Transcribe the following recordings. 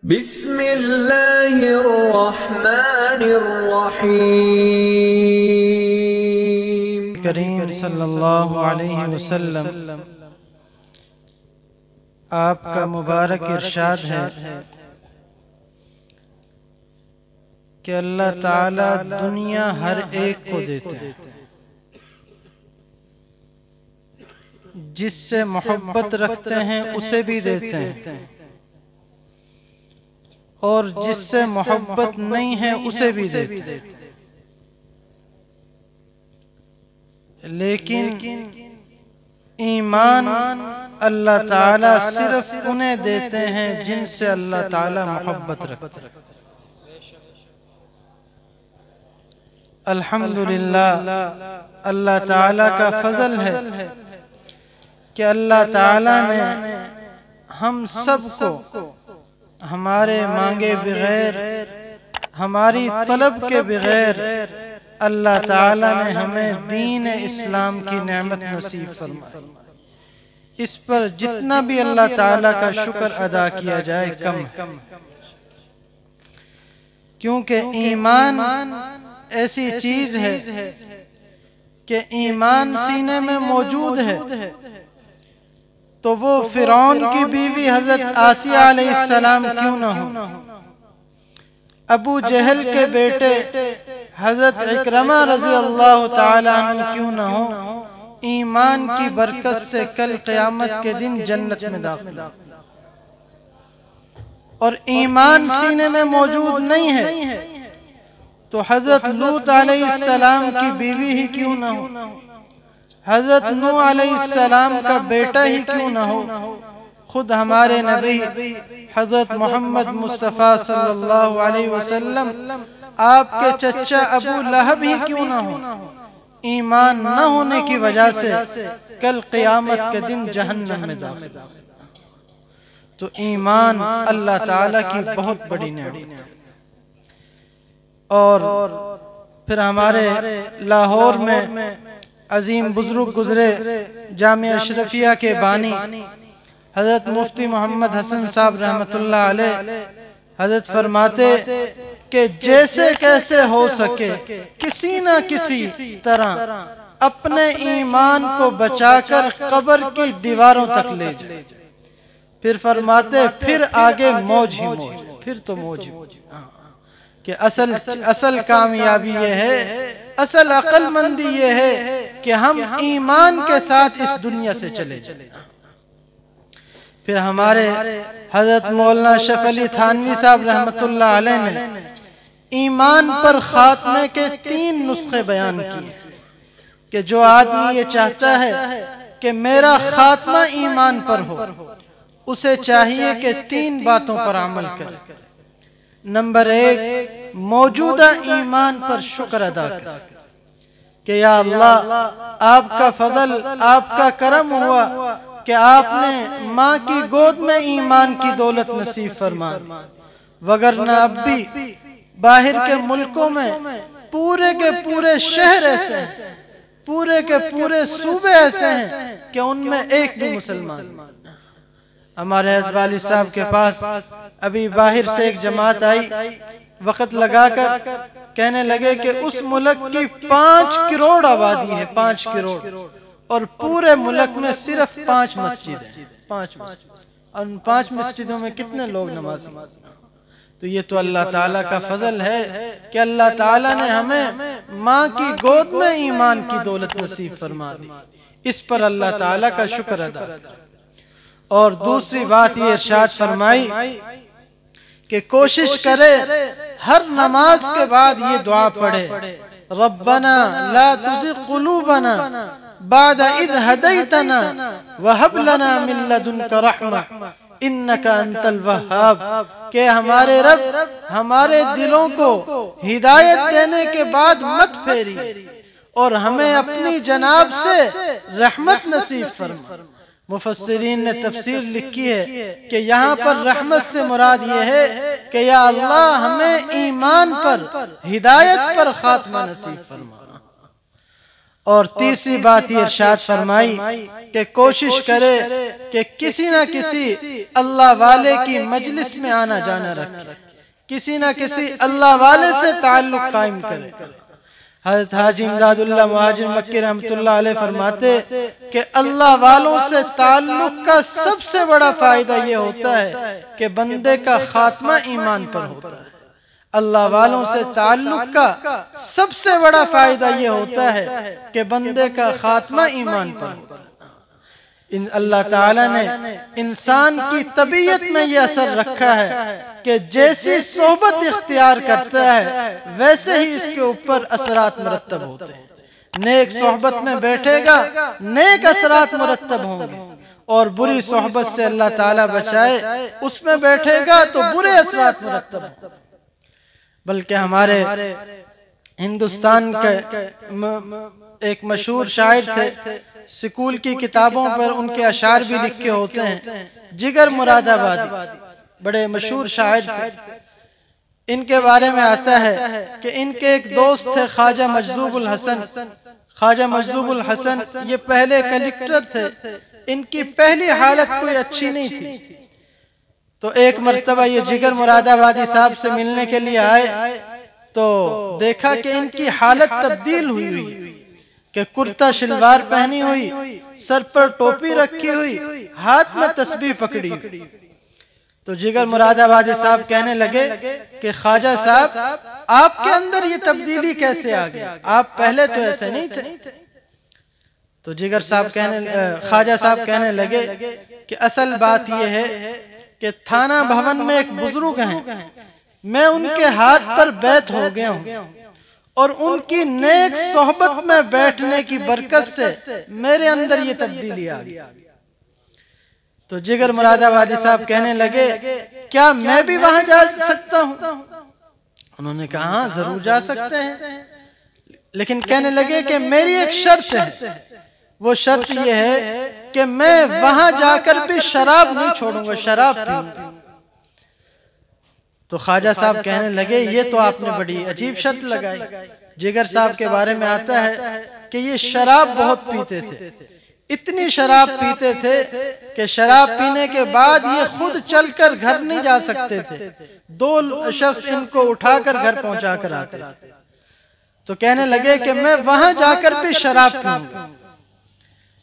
بسم اللہ الرحمن الرحیم۔ کریم صلی اللہ علیہ وسلم آپ کا مبارک ارشاد ہے کہ اللہ تعالی دنیا ہر ایک کو دیتے ہیں، جس سے محبت رکھتے ہیں اسے بھی دیتے ہیں، اور جس سے محبت نہیں ہے اسے بھی دیتے ہیں، لیکن ایمان اللہ تعالیٰ صرف انہیں دیتے ہیں جن سے اللہ تعالیٰ محبت رکھتے ہیں۔ الحمدللہ، اللہ تعالیٰ کا فضل ہے کہ اللہ تعالیٰ نے ہم سب کو ہمارے مانگے بغیر، ہماری طلب کے بغیر اللہ تعالیٰ نے ہمیں دین اسلام کی نعمت نصیب فرمائی۔ اس پر جتنا بھی اللہ تعالیٰ کا شکر ادا کیا جائے کم ہے، کیونکہ ایمان ایسی چیز ہے کہ ایمان سینے میں موجود ہے تو وہ فرعون کی بیوی حضرت آسیہ علیہ السلام کیوں نہ ہو، ابو جہل کے بیٹے حضرت اکرمہ رضی اللہ تعالیٰ عنہ کیوں نہ ہو، ایمان کی برکت سے کل قیامت کے دن جنت میں داخل۔ اور ایمان سینے میں موجود نہیں ہے تو حضرت لوط علیہ السلام کی بیوی ہی کیوں نہ ہو، حضرت نوح علیہ السلام کا بیٹا ہی کیوں نہ ہو، خود ہمارے نبی حضرت محمد مصطفیٰ صلی اللہ علیہ وسلم آپ کے چچا ابو لہب ہی کیوں نہ ہو، ایمان نہ ہونے کی وجہ سے کل قیامت کے دن جہنم میں داخل۔ تو ایمان اللہ تعالیٰ کی بہت بڑی نعمت ہے۔ اور پھر ہمارے لاہور میں عظیم بزرگ گزرے جامعہ اشرفیہ کے بانی حضرت مفتی محمد حسن صاحب رحمۃ اللہ علیہ حضرت فرماتے کہ جیسے کیسے ہو سکے کسی نہ کسی طرح اپنے ایمان کو بچا کر قبر کی دیواروں تک لے جائے، پھر فرماتے پھر آگے موج ہی موج، پھر تو موج ہی موج، کہ اصل کامیابی یہ ہے، اصل عقل مندی یہ ہے کہ ہم ایمان کے ساتھ اس دنیا سے چلے جائیں۔ پھر ہمارے حضرت مولانا شف علی تھانوی صاحب رحمۃ اللہ علیہ نے ایمان پر خاتمے کے 3 نسخے بیان کیے کہ جو آدمی یہ چاہتا ہے کہ میرا خاتمہ ایمان پر ہو، اسے چاہیے کہ 3 باتوں پر عمل کرے۔ نمبر 1، موجودہ ایمان پر شکر ادا کرے کہ یا اللہ آپ کا فضل، آپ کا کرم ہوا کہ آپ نے ماں کی گود میں ایمان کی دولت نصیب فرمائی، وگرنہ اب بھی باہر کے ملکوں میں پورے کے پورے شہر ایسے ہیں، پورے کے پورے صوبے ایسے ہیں کہ ان میں ایک بھی مسلمان۔ ہمارے حضرت والی صاحب کے پاس ابھی باہر سے ایک جماعت آئی، وقت لگا کر کہنے لگے کہ اس ملک کی 5 کروڑ آبادی ہے، 5 کروڑ، اور پورے ملک میں صرف 5 مسجد ہیں، 5 مسجد، اور ان 5 مسجدوں میں کتنے لوگ نماز پڑھتے ہیں؟ تو یہ تو اللہ تعالیٰ کا فضل ہے کہ اللہ تعالیٰ نے ہمیں ماں کی گود میں ایمان کی دولت نصیب فرما دی، اس پر اللہ تعالیٰ کا شکر ادا کریں۔ اور دوسری بات یہ ارشاد فرمائی کہ کوشش کرے ہر نماز کے بعد یہ دعا پڑھے، ربنا لا تزغ قلوبنا بعد اذ ہدیتنا وہب لنا من لدنک رحمہ انک انت الوہاب، کہ ہمارے رب ہمارے دلوں کو ہدایت دینے کے بعد مت پھیری اور ہمیں اپنی جناب سے رحمت نصیب فرما۔ مفسرین نے تفسیر لکھی ہے کہ یہاں پر رحمت سے مراد یہ ہے کہ یا اللہ ہمیں ایمان پر، ہدایت پر خاتمہ نصیب فرما۔ اور تیسری بات یہ ارشاد فرمائی کہ کوشش کرے کہ کسی نہ کسی اللہ والے کی مجلس میں آنا جانا رکھے، کسی نہ کسی اللہ والے سے تعلق قائم کرے۔ حضرت حاجی امداد اللہ مہاجر مکی رحمت اللہ علیہ فرماتے کہ اللہ والوں سے تعلق کا سب سے بڑا فائدہ یہ ہوتا ہے کہ بندے کا خاتمہ ایمان پر ہوتا ہے۔ اللہ والوں سے تعلق کا سب سے بڑا فائدہ یہ ہوتا ہے کہ بندے کا خاتمہ ایمان پر ہوتا ہے۔ اللہ تعالیٰ نے انسان کی طبیعت میں یہ اثر رکھا ہے کہ جیسی صحبت اختیار کرتا ہے ویسے ہی اس کے اوپر اثرات مرتب ہوتے ہیں۔ نیک صحبت میں بیٹھے گا نیک اثرات مرتب ہوں گے، اور بری صحبت سے اللہ تعالیٰ بچائے اس میں بیٹھے گا تو برے اثرات مرتب ہوں گے۔ بلکہ ہمارے ہندوستان کے ایک مشہور شاعر تھے، سکول کی کتابوں پر ان کے اشعار بھی لکھے ہوتے ہیں، جگر مراد آبادی، بڑے مشہور شاعر تھے۔ ان کے بارے میں آتا ہے کہ ان کے ایک دوست تھے خواجہ مجذوب الحسن۔ خواجہ مجذوب الحسن یہ پہلے کلکٹر تھے، ان کی پہلی حالت کوئی اچھی نہیں تھی، تو ایک مرتبہ یہ جگر مراد آبادی صاحب سے ملنے کے لیے آئے تو دیکھا کہ ان کی حالت تبدیل ہوئی کہ کرتا شلوار پہنی ہوئی، سر پر ٹوپی رکھی ہوئی، ہاتھ میں تسبیح پکڑی ہوئی۔ تو جگر مراد آبادی صاحب کہنے لگے کہ خواجہ صاحب آپ کے اندر یہ تبدیلی کیسے آ گئی، آپ پہلے تو ایسے نہیں تھے۔ تو خواجہ صاحب کہنے لگے کہ اصل بات یہ ہے کہ تھانہ بھون میں ایک بزرگ ہیں، میں ان کے ہاتھ پر بیعت ہو گیا ہوں، اور ان کی نیک صحبت میں بیٹھنے کی برکت سے میرے اندر یہ تبدیلی آ گئی۔ تو جگر مراد آبادی صاحب کہنے لگے کیا میں بھی وہاں جا سکتا ہوں؟ انہوں نے کہا ہاں ضرور جا سکتے ہیں، لیکن کہنے لگے کہ میری ایک شرط ہے، وہ شرط یہ ہے کہ میں وہاں جا کر بھی شراب نہیں چھوڑوں گا، شراب پیوں گا۔ تو خواجہ صاحب کہنے لگے یہ تو آپ نے بڑی عجیب شرط لگائی۔ جگر صاحب کے بارے میں آتا ہے کہ یہ شراب بہت پیتے تھے، اتنی شراب پیتے تھے کہ شراب پینے کے بعد یہ خود چل کر گھر نہیں جا سکتے تھے، دو شخص ان کو اٹھا کر گھر پہنچا کر آتے تھے۔ تو کہنے لگے کہ میں وہاں جا کر بھی شراب پیوں گا۔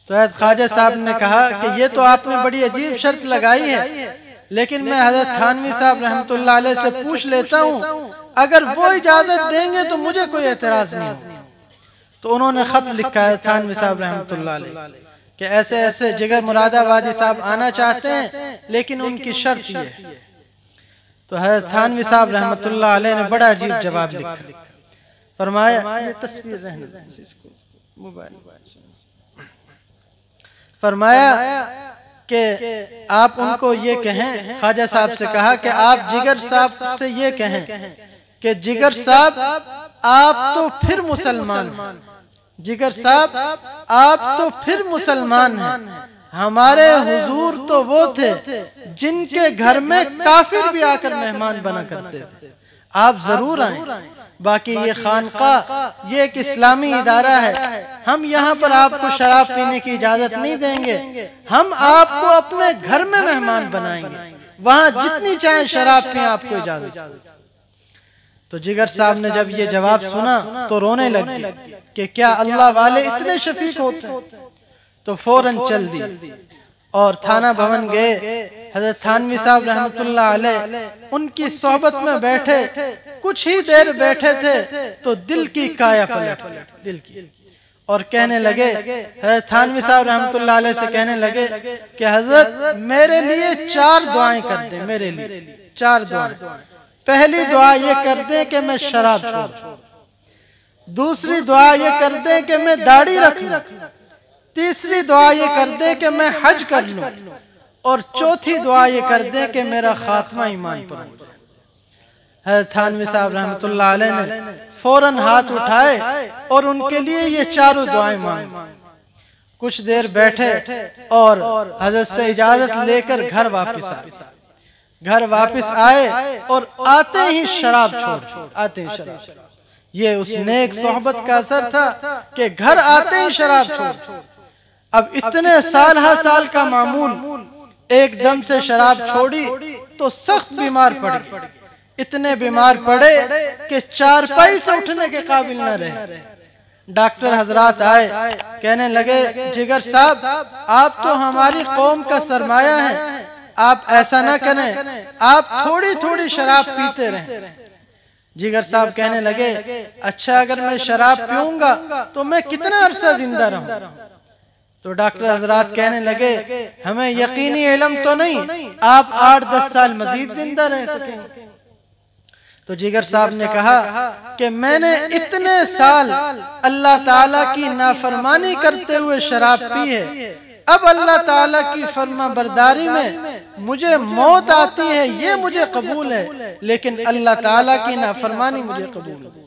تو حضرت خواجہ صاحب نے کہا کہ یہ تو آپ نے بڑی عجیب شرط لگائی ہے، لیکن میں حضرت تھانوی صاحب رحمت اللہ علیہ سے پوچھ لیتا ہوں، اگر وہ اجازت دیں گے تو مجھے کوئی اعتراض نہیں ہوگا۔ تو انہوں نے خط لکھا ہے تھانوی صاحب رحمت اللہ علیہ کہ ایسے ایسے جگر مراد آبادی صاحب آنا چاہتے ہیں، لیکن ان کی شرط یہ ہے۔ تو حضرت تھانوی صاحب رحمت اللہ علیہ نے بڑا عجیب جواب لکھا، فرمایا یہ تصویر ذہن موبائل فرمایا کہ آپ ان کو یہ کہیں، خواجہ صاحب سے کہا کہ آپ جگر صاحب سے یہ کہیں کہ جگر صاحب آپ تو پھر مسلمان ہیں، جگر صاحب آپ تو پھر مسلمان ہیں، ہمارے حضور تو وہ تھے جن کے گھر میں کافر بھی آ کر مہمان بنا کرتے تھے، آپ ضرور آئیں، باقی یہ خانقاہ یہ ایک اسلامی ادارہ ہے، ہم یہاں پر آپ کو شراب پینے کی اجازت نہیں دیں گے، ہم آپ کو اپنے گھر میں مہمان بنائیں گے، وہاں جتنی چاہیں شراب پئیں آپ کو اجازت۔ تو جگر صاحب نے جب یہ جواب سنا تو رونے لگے کہ کیا اللہ والے اتنے شفیق ہوتے ہیں؟ تو فوراً چل دی اور تھانہ بھون گئے۔ حضرت تھانوی صاحب رحمت اللہ علیہ ان کی صحبت میں بیٹھے، کچھ ہی دیر بیٹھے تھے تو دل کی کایا پلٹ دل کی، اور کہنے لگے حضرت تھانوی صاحب رحمت اللہ علیہ سے کہنے لگے کہ حضرت میرے لیے 4 دعائیں کر دیں، میرے لیے 4 دعائیں۔ پہلی دعا یہ کر دیں کہ میں شراب چھوڑ دوں، دوسری دعا یہ کر دیں کہ میں داڑھی رکھ لوں، تیسری دعا یہ کر دیں کہ میں حج کر لوں، اور چوتھی دعا یہ کر دیں کہ میرا خاتمہ ایمان پر ہو جائے۔ حضرت تھانوی صاحب رحمت اللہ علیہ نے فوراً ہاتھ اٹھائے اور ان کے لیے یہ 4 دعائیں مانگی۔ کچھ دیر بیٹھے اور حضرت سے اجازت لے کر گھر واپس آئے۔ گھر واپس آئے اور آتے ہی شراب چھوڑ، آتے ہی شراب، یہ اس نیک صحبت کا اثر تھا کہ گھر آتے ہی شراب چھوڑ. اب اتنے سال ہر سال کا معمول ایک دم سے شراب چھوڑی تو سخت بیمار پڑ گئے. اتنے بیمار پڑے کہ چارپائی سے اٹھنے کے قابل نہ رہے. ڈاکٹر حضرات آئے, کہنے لگے جگر صاحب آپ تو ہماری قوم کا سرمایہ ہیں, آپ ایسا نہ کریں, آپ تھوڑی تھوڑی شراب پیتے رہیں. جگر صاحب کہنے لگے اچھا اگر میں شراب پیوں گا تو میں کتنا عرصہ زندہ رہوں؟ تو ڈاکٹر حضرات کہنے لگے ہمیں یقینی علم تو نہیں, آپ 8-10 سال مزید زندہ رہ سکیں. تو جگر صاحب نے کہا کہ میں نے اتنے سال اللہ تعالیٰ کی نافرمانی کرتے ہوئے شراب پی ہے, اب اللہ تعالیٰ کی فرما برداری میں مجھے موت آتی ہے یہ مجھے قبول ہے, لیکن اللہ تعالیٰ کی نافرمانی مجھے قبول ہے.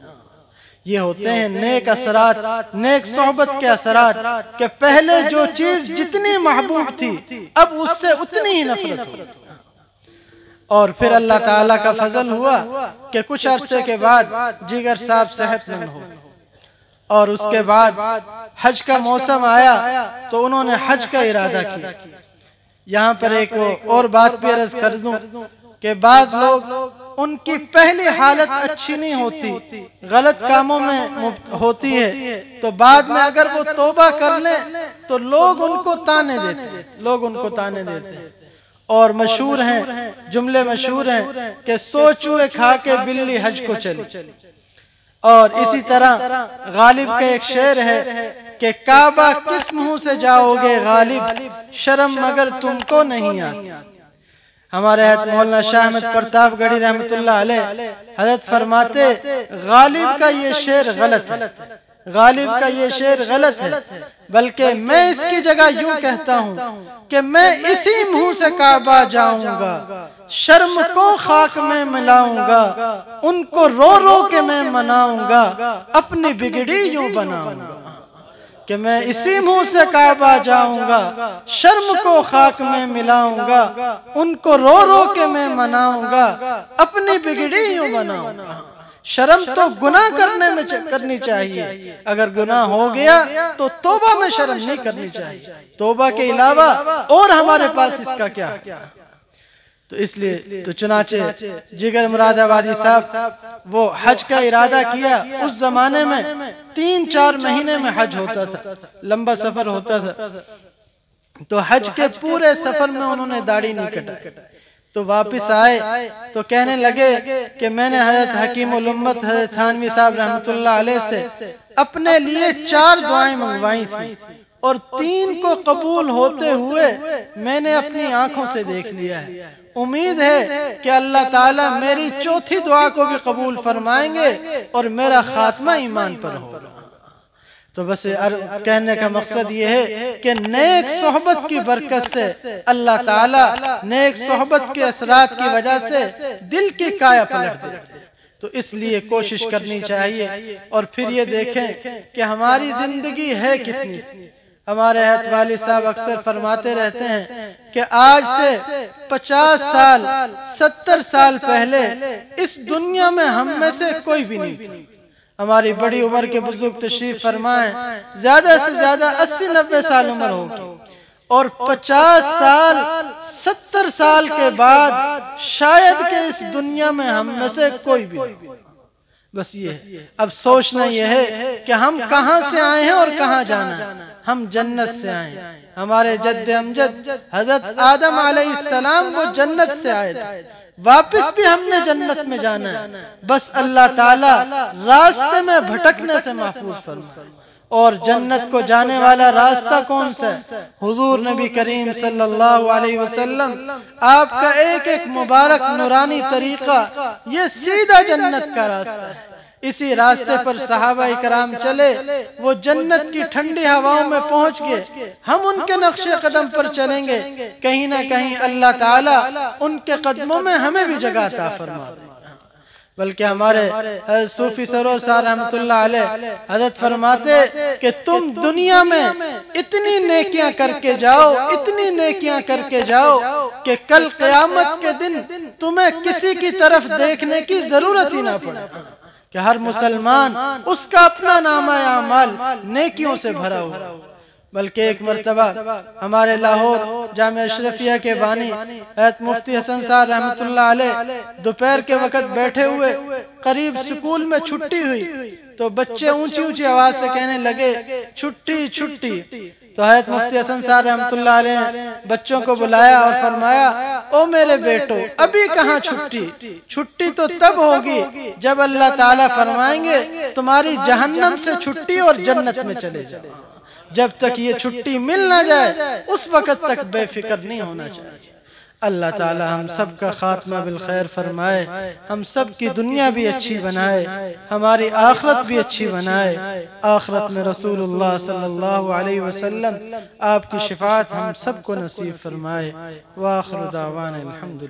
یہ ہوتے ہیں نیک اثرات, نیک صحبت کے اثرات, کہ پہلے جو چیز جتنی محبوب تھی اب اس سے اتنی ہی نفرت ہو. اور پھر اللہ تعالیٰ کا فضل ہوا کہ کچھ عرصے کے بعد جگر صاحب صحت مند ہو, اور اس کے بعد حج کا موسم آیا تو انہوں نے حج کا ارادہ کیا. یہاں پر ایک اور بات بھی عرض کر دوں کہ بعض لوگ ان کی پہلی حالت اچھی نہیں ہوتی, غلط کاموں میں ہوتی ہے, تو بعد میں اگر وہ توبہ کر لیں تو لوگ ان کو تانے دیتے ہیں. اور مشہور ہیں, جملے مشہور ہیں کہ 100 چوہے کھا کے بلی حج کو چلی. اور اسی طرح غالب کا ایک شعر ہے کہ کعبہ کس منہ سے جاؤ گے غالب, شرم مگر تم کو نہیں آتی. ہمارے حضرت مولانا شاہ احمد پرتاپ گڑھی رحمت اللہ علیہ حضرت فرماتے غالب کا یہ شعر غلط ہے, غالب کا یہ شعر غلط ہے, بلکہ میں اس کی جگہ یوں کہتا ہوں کہ میں اسی منہ سے کعبہ جاؤں گا, شرم کو خاک میں ملاؤں گا, ان کو رو رو کے میں مناؤں گا, اپنی بگڑی یوں بناؤں گا. کہ میں اسی منہ سے کعبہ جاؤں گا, شرم کو خاک میں ملاؤں گا, ان کو رو رو کے میں مناؤں گا, اپنی بگڑی یوں بناؤں گا. شرم تو گناہ کرنے میں کرنی چاہیے, اگر گناہ ہو گیا تو توبہ میں شرم نہیں کرنی چاہیے. توبہ کے علاوہ اور ہمارے پاس اس کا کیا ہے؟ تو اس لیے تو چنانچہ جگر مراد آبادی صاحب وہ حج کا ارادہ کیا. اس زمانے میں 3-4 مہینے میں حج ہوتا تھا, لمبا سفر ہوتا تھا. تو حج کے پورے سفر میں انہوں نے داڑھی نہیں کٹائی. تو واپس آئے تو کہنے لگے کہ میں نے حضرت حکیم الامت حضرت تھانوی صاحب رحمت اللہ علیہ سے اپنے لیے 4 دعائیں منگوائی تھیں, اور 3 کو قبول ہوتے ہوئے میں نے اپنی آنکھوں سے دیکھ لیا ہے. امید ہے کہ اللہ تعالیٰ میری 4تھی دعا کو بھی قبول فرمائیں گے اور میرا خاتمہ ایمان پر ہوگا. تو بس کہنے کا مقصد یہ ہے کہ نیک صحبت کی برکت سے اللہ تعالیٰ نیک صحبت کے اثرات کی وجہ سے دل کی کایا پلٹ دیتے ہیں. تو اس لیے کوشش کرنی چاہیے, اور پھر یہ دیکھیں کہ ہماری زندگی ہے کتنی. ہمارے حضرت والد صاحب اکثر فرماتے رہتے ہیں کہ آج سے 50 سال 70 سال پہلے اس دنیا میں ہم میں سے کوئی بھی نہیں تھا. ہماری بڑی عمر کے بزرگ تشریف فرمائیں, زیادہ سے زیادہ 80-90 سال عمر ہوگی, اور 50 سال 70 سال کے بعد شاید کہ اس دنیا میں ہم میں سے کوئی بھی نہیں. بس یہ ہے. اب سوچنا یہ ہے کہ ہم کہاں سے آئے ہیں اور کہاں جانا ہے. ہم جنت سے آئے ہیں. ہمارے جد امجد حضرت آدم علیہ السلام وہ جنت سے آئے تھے, واپس بھی ہم نے جنت میں جانا ہے. بس اللہ تعالیٰ راستے میں بھٹکنے سے محفوظ فرمائے. اور جنت کو جانے والا راستہ کون سا ہے؟ حضور نبی کریم صلی اللہ علیہ وسلم آپ کا ایک ایک مبارک نورانی طریقہ یہ سیدھا جنت کا راستہ ہے. اسی راستے پر صحابہ کرام چلے, وہ جنت کی ٹھنڈی ہواؤں میں پہنچ گئے. ہم ان کے نقش قدم پر چلیں گے, کہیں نہ کہیں اللہ تعالیٰ ان کے قدموں میں ہمیں بھی جگہ عطا فرما دے. بلکہ ہمارے صوفی سرور صاحب رحمت اللہ علیہ حضرت فرماتے کہ تم دنیا میں اتنی نیکیاں کر کے جاؤ, اتنی نیکیاں کر کے جاؤ کہ کل قیامت کے دن تمہیں کسی کی طرف دیکھنے کی ضرورت ہی نہ پڑے. کہ ہر مسلمان اس کا اپنا نامہ اعمال نیکیوں سے بھرا ہوا، بلکہ ایک مرتبہ ہمارے لاہور جامعہ اشرفیہ کے بانی حضرت مفتی حسن صاحب رحمۃ اللہ علیہ دوپہر کے وقت بیٹھے ہوئے، قریب سکول میں چھٹی ہوئی تو بچے اونچی اونچی آواز سے کہنے لگے چھٹی چھٹی، تو حضرت مفتی حسن صاحب رحمۃ اللہ علیہ نے بچوں کو بلایا اور فرمایا او میرے بیٹو ابھی کہاں چھٹی، چھٹی تو تب ہوگی جب اللہ تعالیٰ فرمائیں گے تمہاری جہنم سے چھٹی اور جنت میں چلے جاؤ، جب تک یہ چھٹی مل نہ جائے اس وقت تک بے فکر نہیں ہونا چاہیے۔ اللہ تعالی ہم سب کا خاتمہ بالخیر فرمائے، ہم سب کی دنیا بھی اچھی بنائے، ہماری آخرت بھی اچھی بنائے، آخرت میں رسول اللہ صلی اللہ علیہ وسلم آپ کی شفاعت ہم سب کو نصیب فرمائے۔ وآخر دعوانا الحمدللہ۔